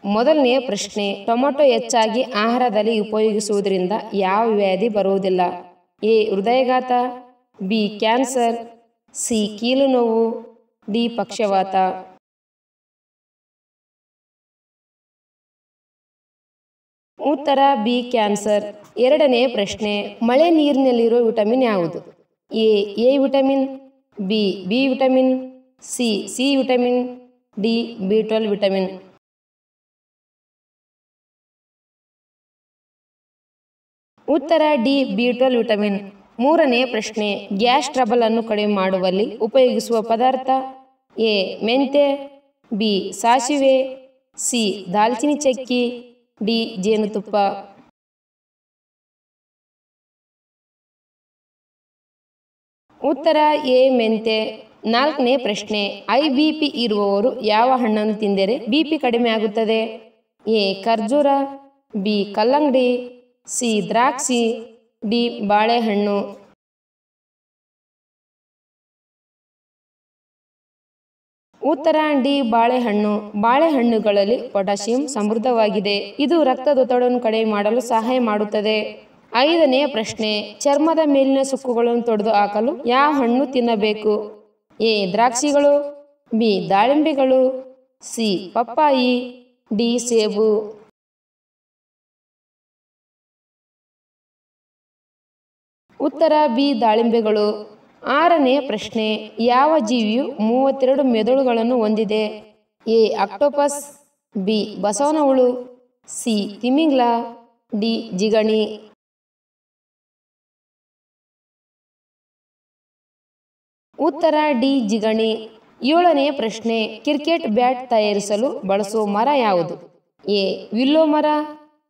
ಮೊದಲನೆಯ ಪ್ರಶ್ನೆ, ಟೊಮೆಟೊ ಹೆಚ್ಚಾಗಿ ಆಹಾರದಲ್ಲಿ ಉಪಯೋಗಿಸುವುದರಿಂದ ಯಾವ ವ್ಯಾಧಿ ಬರುವುದಿಲ್ಲ? ಎ. ಹೃದಯಾಘಾತ, ಬಿ. Cancer, C. ಕೀಲು ನೋವು, ಡಿ. ಪಕ್ಷವಾತ. ಉತ್ತರ ಬಿ. ಕ್ಯಾನ್ಸರ್. ಎರಡನೆಯ ಪ್ರಶ್ನೆ, ಮಳೆ ನೀರಿನಲ್ಲಿರುವ ವಿಟಮಿನ್ ಯಾವುದು? A vitamin, B. B vitamin, C vitamin, D. B12 vitamin. ಉತ್ತರ ಡಿ. B12 vitamin. ಮೂರನೆಯ ಪ್ರಶ್ನೆ, ಗ್ಯಾಸ್ ಟ್ರಬಲ್ ಅನ್ನು ಕಡಿಮೆ ಮಾಡುವಲ್ಲಿ ಉಪಯೋಗಿಸುವ ಪದಾರ್ಥ? ಎ. ಮೆಂತ್ಯ, ಬಿ. ಸಾಸಿವೆ, ಸಿ. ದಾಲ್ಚಿನ್ನಿ ಚಕ್ಕಿ, ಡಿ. ಜೇನುತುಪ್ಪ. ಉತ್ತರ ಎ. ಮೆಂತ್ಯ. ನಾಲ್ಕನೇ ಪ್ರಶ್ನೆ, IBP ಇರುವವರು ಯಾವ ಹಣ್ಣನ್ನು ತಿಂದರೆ BP ಕಡಿಮೆ ಆಗುತ್ತದೆ? ಎ. ಖರ್ಜೂರ, ಬಿ. ಕಲ್ಲಂಗಡಿ, ಸಿ. ದ್ರಾಕ್ಷಿ, ಡಿ. ಬಾಳೆಹಣ್ಣು. ಉತ್ತರ ಡಿ. ಬಾಳೆಹಣ್ಣು. ಬಾಳೆಹಣ್ಣುಗಳಲ್ಲಿ ಪೊಟ್ಯಾಷಿಯಂ ಸಮೃದ್ಧವಾಗಿದೆ. ಇದು ರಕ್ತದೊತ್ತಡವನ್ನು ಕಡಿಮೆ ಮಾಡಲು ಸಹಾಯ ಮಾಡುತ್ತದೆ. ಐದನೆಯ ಪ್ರಶ್ನೆ, ಚರ್ಮದ ಮೇಲಿನ ಸುಕ್ಕುಗಳನ್ನು ತೊಡೆದು ಹಾಕಲು ಯಾವ ಹಣ್ಣು ತಿನ್ನಬೇಕು? ಎ. ದ್ರಾಕ್ಷಿಗಳು, ಬಿ. ದಾಳಿಂಬೆಗಳು, ಸಿ. ಪಪ್ಪಾಯಿ, ಡಿ. ಸೇಬು. ಉತ್ತರ ಬಿ. ದಾಳಿಂಬೆಗಳು. ಆರನೆಯ ಪ್ರಶ್ನೆ, ಯಾವ ಜೀವಿಯು 32 ಮೆದುಳುಗಳನ್ನು ಹೊಂದಿದೆ? ಎ. Octopus, B. ಬಸವನ ಹುಳು, ಸಿ. ತಿಮಿಂಗಿಲ, ಡಿ. ಜಿಗಣಿ. ಉತ್ತರ ಡಿ. ಜಿಗಣಿ. ಏಳನೆಯ ಪ್ರಶ್ನೆ, ಕ್ರಿಕೆಟ್ ಬ್ಯಾಟ್ ತಯಾರಿಸಲು ಬಳಸುವ ಮರ ಯಾವುದು? ಎ. ವಿಲ್ಲೋ ಮರ,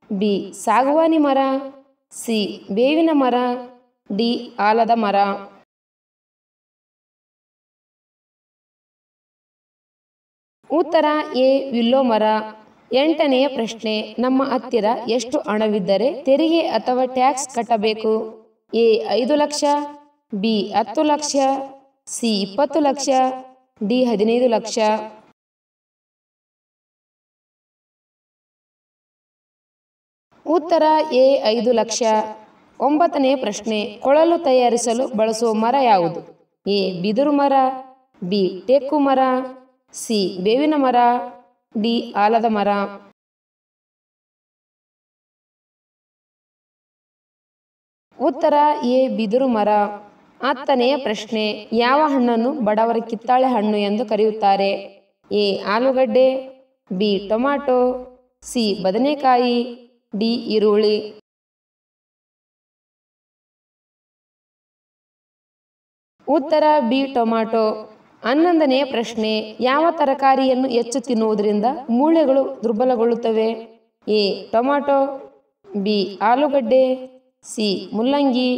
ಬಿ. ಸಾಗವಾನಿ ಮರ, ಸಿ. ಬೇವಿನ ಮರ, ಡಿ. ಆಲದ ಮರ. ಉತ್ತರ ಎ. ವಿಲ್ಲೋ ಮರ. ಎಂಟನೆಯ ಪ್ರಶ್ನೆ, ನಮ್ಮ ಹತ್ತಿರ ಎಷ್ಟು ಹಣವಿದ್ದರೆ ತೆರಿಗೆ ಅಥವಾ ಟ್ಯಾಕ್ಸ್ ಕಟ್ಟಬೇಕು? A. 5 lakh, B. 10 lakh, C. 20 lakh, D. 15 lakh. ಉತ್ತರ ಎ. 5 ಲಕ್ಷ. ಒಂಬತ್ತನೆಯ ಪ್ರಶ್ನೆ, ಕೊಳಲು ತಯಾರಿಸಲು ಬಳಸುವ ಮರ ಯಾವುದು? ಎ. ಬಿದಿರು ಮರ, ಬಿ. ಟೇಕು ಮರ, ಸಿ. ಬೇವಿನ ಮರ, ಡಿ. ಆಲದ ಮರ. ಉತ್ತರ ಎ. ಬಿದಿರು ಮರ. ಹತ್ತನೆಯ ಪ್ರಶ್ನೆ, ಯಾವ ಹಣ್ಣನ್ನು ಬಡವರ ಕಿತ್ತಳೆ ಹಣ್ಣು ಎಂದು ಕರೆಯುತ್ತಾರೆ? ಎ. ಆಲೂಗಡ್ಡೆ, ಬಿ. Tomato, C. ಬದನೆಕಾಯಿ, ಡಿ. ಈರುಳ್ಳಿ. ಉತ್ತರ ಬಿ. ಟೊಮ್ಯಾಟೊ. ಹನ್ನೊಂದನೆಯ ಪ್ರಶ್ನೆ, ಯಾವ ತರಕಾರಿಯನ್ನು ಹೆಚ್ಚು ತಿನ್ನುವುದರಿಂದ ಮೂಳೆಗಳು ದುರ್ಬಲಗೊಳ್ಳುತ್ತವೆ? ಎ. Tomato, B. ಆಲೂಗಡ್ಡೆ, ಸಿ. ಮುಲ್ಲಂಗಿ,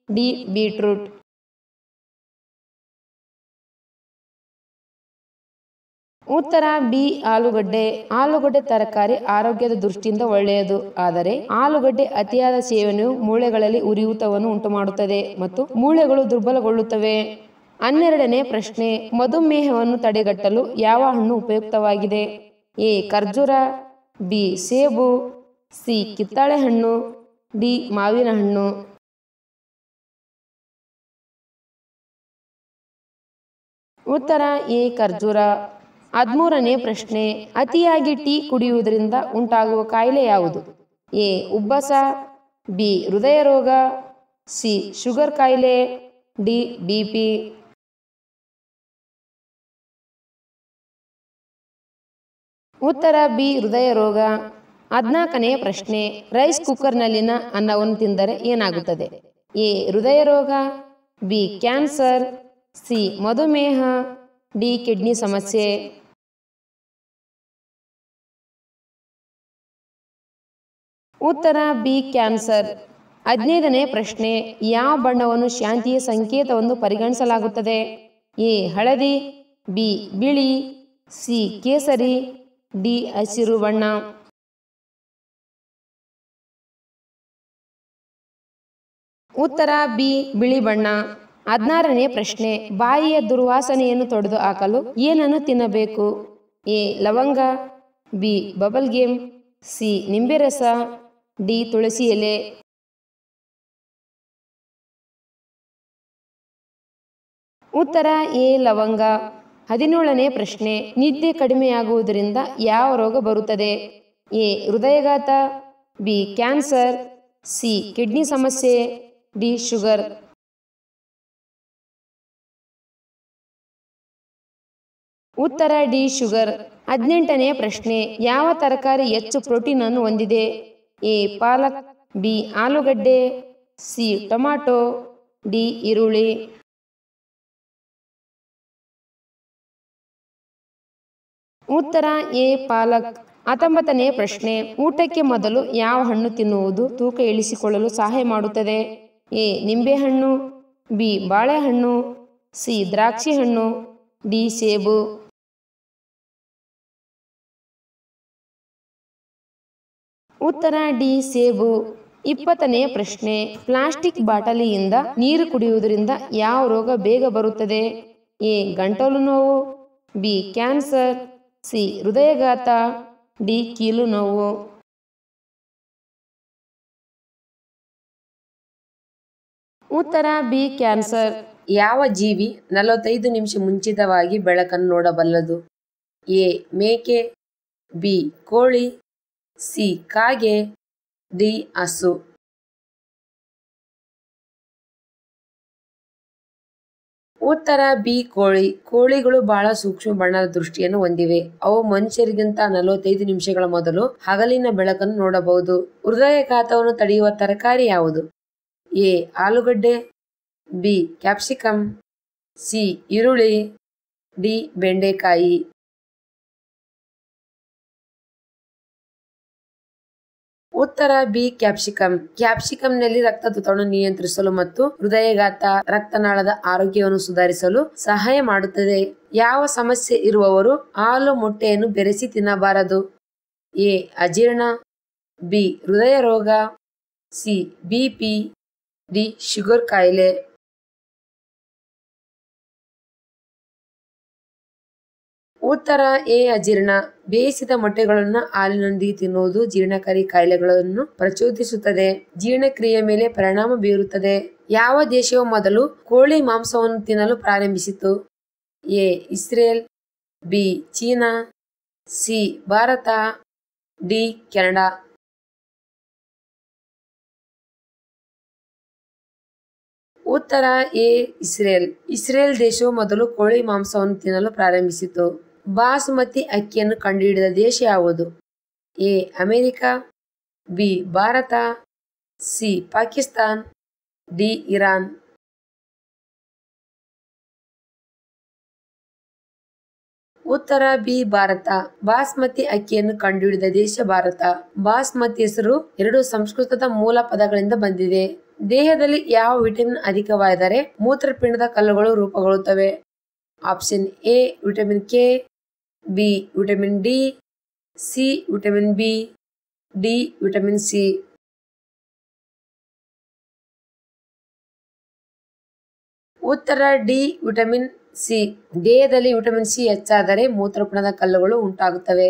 ಡಿ. ಬೀಟ್ರೂಟ್. ಉತ್ತರ ಬಿ. ಆಲೂಗಡ್ಡೆ. ಆಲೂಗಡ್ಡೆ ತರಕಾರಿ ಆರೋಗ್ಯದ ದೃಷ್ಟಿಯಿಂದ ಒಳ್ಳೆಯದು. ಆದರೆ ಆಲೂಗಡ್ಡೆ ಅತಿಯಾದ ಸೇವನೆಯು ಮೂಳೆಗಳಲ್ಲಿ ಉರಿಯೂತವನ್ನು ಉಂಟುಮಾಡುತ್ತದೆ ಮತ್ತು ಮೂಳೆಗಳು ದುರ್ಬಲಗೊಳ್ಳುತ್ತವೆ. 12ನೇ ಪ್ರಶ್ನೆ, ಮಧುಮೇಹವನ್ನು ತಡೆಗಟ್ಟಲು ಯಾವ ಹಣ್ಣು ಉಪಯುಕ್ತವಾಗಿದೆ? ಎ. ಖರ್ಜೂರ, ಬಿ. ಸೇಬು, ಸಿ. ಕಿತ್ತಳೆ ಹಣ್ಣು, ಡಿ. ಮಾವಿನ ಹಣ್ಣು. ಉತ್ತರ ಎ. ಖರ್ಜೂರ. 13ನೇ ಪ್ರಶ್ನೆ, ಅತಿಯಾಗಿ ಟೀ ಕುಡಿಯುವುದರಿಂದ ಉಂಟಾಗುವ ಕಾಯಿಲೆ ಯಾವುದು? ಎ. ಉಬ್ಬಸ, ಬಿ. ಹೃದಯ ರೋಗ, ಸಿ. ಶುಗರ್ ಕಾಯಿಲೆ, ಡಿ. BP. ಉತ್ತರ ಬಿ. ಹೃದಯ ರೋಗ. 14ನೇ ಪ್ರಶ್ನೆ, ರೈಸ್ ಕುಕ್ಕರ್ನಲ್ಲಿನ ಅನ್ನವನ್ನು ತಿಂದರೆ ಏನಾಗುತ್ತದೆ? ಎ. ಹೃದಯ ರೋಗ, ಬಿ. Cancer, C. ಮಧುಮೇಹ, ಡಿ. ಕಿಡ್ನಿ ಸಮಸ್ಯೆ. ಉತ್ತರ ಬಿ. ಕ್ಯಾನ್ಸರ್. 15ನೇ ಪ್ರಶ್ನೆ, ಯಾವ ಬಣ್ಣವನ್ನು ಶಾಂತಿಯ ಸಂಕೇತವೆಂದು ಪರಿಗಣಿಸಲಾಗುತ್ತದೆ? ಎ. ಹಳದಿ, ಬಿ. ಬಿಳಿ, ಸಿ. ಕೇಸರಿ, ಡಿ. ಹಸಿರು ಬಣ್ಣ. ಉತ್ತರ ಬಿ. ಬಿಳಿ ಬಣ್ಣ. 16ನೇ ಪ್ರಶ್ನೆ, ಬಾಯಿಯ ದುರ್ವಾಸನೆಯನ್ನು ತೊಡೆದು ಹಾಕಲು ಏನನ್ನು ತಿನ್ನಬೇಕು? ಎ. ಲವಂಗ, ಬಿ ಬಬಲ್ ಗೇಮ್, ಸಿ ನಿಂಬೆ ರಸ, ಡಿ ತುಳಸಿ ಎಲೆ. ಉತ್ತರ ಎ ಲವಂಗ. 17ನೇ ಪ್ರಶ್ನೆ, ನಿದ್ದೆ ಕಡಿಮೆಯಾಗುವುದರಿಂದ ಯಾವ ರೋಗ ಬರುತ್ತದೆ? ಎ ಹೃದಯಘಾತ, ಬಿ ಕ್ಯಾನ್ಸರ್, ಸಿ ಕಿಡ್ನಿ ಸಮಸ್ಯೆ, ಡಿ ಶುಗರ್. ಉತ್ತರ ಡಿ ಶುಗರ್. 18ನೇ ಪ್ರಶ್ನೆ, ಯಾವ ತರಕಾರಿ ಹೆಚ್ಚು ಪ್ರೋಟೀನ್ ಅನ್ನು ಹೊಂದಿದೆ? ಎ ಪಾಲಕ್, ಬಿ ಆಲೂಗಡ್ಡೆ, ಸಿ ಟೊಮ್ಯಾಟೊ, ಡಿ ಈರುಳ್ಳಿ. ಉತ್ತರ ಎ ಪಾಲಕ್. 19ನೇ ಪ್ರಶ್ನೆ, ಊಟಕ್ಕೆ ಮೊದಲು ಯಾವ ಹಣ್ಣು ತಿನ್ನುವುದು ತೂಕ ಇಳಿಸಿಕೊಳ್ಳಲು ಸಹಾಯ ಮಾಡುತ್ತದೆ? ಎ ನಿಂಬೆಹಣ್ಣು, ಬಿ ಬಾಳೆಹಣ್ಣು, ಸಿ ದ್ರಾಕ್ಷಿ ಹಣ್ಣು, ಡಿ ಸೇಬು. ಉತ್ತರ ಡಿ ಸೇಬು. 20ನೇ ಪ್ರಶ್ನೆ, ಪ್ಲಾಸ್ಟಿಕ್ ಬಾಟಲಿಯಿಂದ ನೀರು ಕುಡಿಯುವುದರಿಂದ ಯಾವ ರೋಗ ಬೇಗ ಬರುತ್ತದೆ? ಎ ಗಂಟಲು ನೋವು, ಬಿ ಕ್ಯಾನ್ಸರ್, ಸಿ ಹೃದಯಘಾತ, ಡಿ ಕೀಲು ನೋವು. ಉತ್ತರ ಬಿ ಕ್ಯಾನ್ಸರ್. ಯಾವ ಜೀವಿ 45 ನಿಮಿಷ ಮುಂಚಿತವಾಗಿ ಬೆಳಕನ್ನು ನೋಡಬಲ್ಲದು? ಎ ಮೇಕೆ, ಬಿ ಕೋಳಿ, ಸಿ ಕಾಗೆ, ಡಿ ಹಸು. ಉತ್ತರ ಬಿ ಕೋಳಿ. ಕೋಳಿಗಳು ಬಹಳ ಸೂಕ್ಷ್ಮ ಬಣ್ಣದ ದೃಷ್ಟಿಯನ್ನು ಹೊಂದಿವೆ. ಅವು ಮನುಷ್ಯರಿಗಿಂತ 45 ನಿಮಿಷಗಳ ಮೊದಲು ಹಗಲಿನ ಬೆಳಕನ್ನು ನೋಡಬಹುದು. ಹೃದಯಾಘಾತವನ್ನು ತಡೆಯುವ ತರಕಾರಿ ಯಾವುದು? ಎ ಆಲೂಗಡ್ಡೆ, ಬಿ ಕ್ಯಾಪ್ಸಿಕಮ್, ಸಿ ಈರುಳ್ಳಿ, ಡಿ ಬೆಂಡೆಕಾಯಿ. ಉತ್ತರ ಬಿ ಕ್ಯಾಪ್ಸಿಕಮ್. ಕ್ಯಾಪ್ಸಿಕಂನಲ್ಲಿ ರಕ್ತದೊತ್ತಡವನ್ನು ನಿಯಂತ್ರಿಸಲು ಮತ್ತು ಹೃದಯಾಘಾತ, ರಕ್ತನಾಳದ ಆರೋಗ್ಯವನ್ನು ಸುಧಾರಿಸಲು ಸಹಾಯ ಮಾಡುತ್ತದೆ. ಯಾವ ಸಮಸ್ಯೆ ಇರುವವರು ಹಾಲು ಮೊಟ್ಟೆಯನ್ನು ಬೆರೆಸಿ ತಿನ್ನಬಾರದು? ಎ ಅಜೀರ್ಣ, ಬಿ ಹೃದಯ ರೋಗ, ಸಿ ಬಿಪಿ, ಡಿ ಶುಗರ್ ಕಾಯಿಲೆ. ಉತ್ತರ ಎ ಅಜೀರ್ಣ. ಬೇಯಿಸಿದ ಮೊಟ್ಟೆಗಳನ್ನು ಹಾಲಿನೊಂದಿಗೆ ತಿನ್ನುವುದು ಜೀರ್ಣಕಾರಿ ಕಾಯಿಲೆಗಳನ್ನು ಪ್ರಚೋದಿಸುತ್ತದೆ, ಜೀರ್ಣಕ್ರಿಯೆ ಮೇಲೆ ಪರಿಣಾಮ ಬೀರುತ್ತದೆ. ಯಾವ ದೇಶವು ಮೊದಲು ಕೋಳಿ ಮಾಂಸವನ್ನು ತಿನ್ನಲು ಪ್ರಾರಂಭಿಸಿತು? A Israel, B China, C Bharat, D Canada. ಉತ್ತರ ಎ ಇಸ್ರೇಲ್. ಇಸ್ರೇಲ್ ದೇಶವು ಮೊದಲು ಕೋಳಿ ಮಾಂಸವನ್ನು ತಿನ್ನಲು ಪ್ರಾರಂಭಿಸಿತು. ಬಾಸುಮತಿ ಅಕ್ಕಿಯನ್ನು ಕಂಡುಹಿಡಿದ ದೇಶ ಯಾವುದು? A America, B Bharat, C Pakistan, D Iran. ಉತ್ತರ ಬಿ ಭಾರತ. ಬಾಸ್ಮತಿ ಅಕ್ಕಿಯನ್ನು ಕಂಡುಹಿಡಿದ ದೇಶ ಭಾರತ. ಬಾಸ್ಮತಿ ಹೆಸರು 2 ಸಂಸ್ಕೃತದ ಮೂಲ ಪದಗಳಿಂದ ಬಂದಿದೆ. ದೇಹದಲ್ಲಿ ಯಾವ ವಿಟಮಿನ್ ಅಧಿಕವಾದರೆ ಮೂತ್ರಪಿಂಡದ ಕಲ್ಲುಗಳು ರೂಪುಗೊಳ್ಳುತ್ತವೆ? Option A vitamin K, B vitamin D, C vitamin B, D vitamin C. ಉತ್ತರ ಡಿ ವಿಟಮಿನ್ ಸಿ. ದೇಹದಲ್ಲಿ ವಿಟಮಿನ್ ಸಿ ಹೆಚ್ಚಾದರೆ ಮೂತ್ರಪಿಂಡದ ಕಲ್ಲುಗಳು ಉಂಟಾಗುತ್ತವೆ.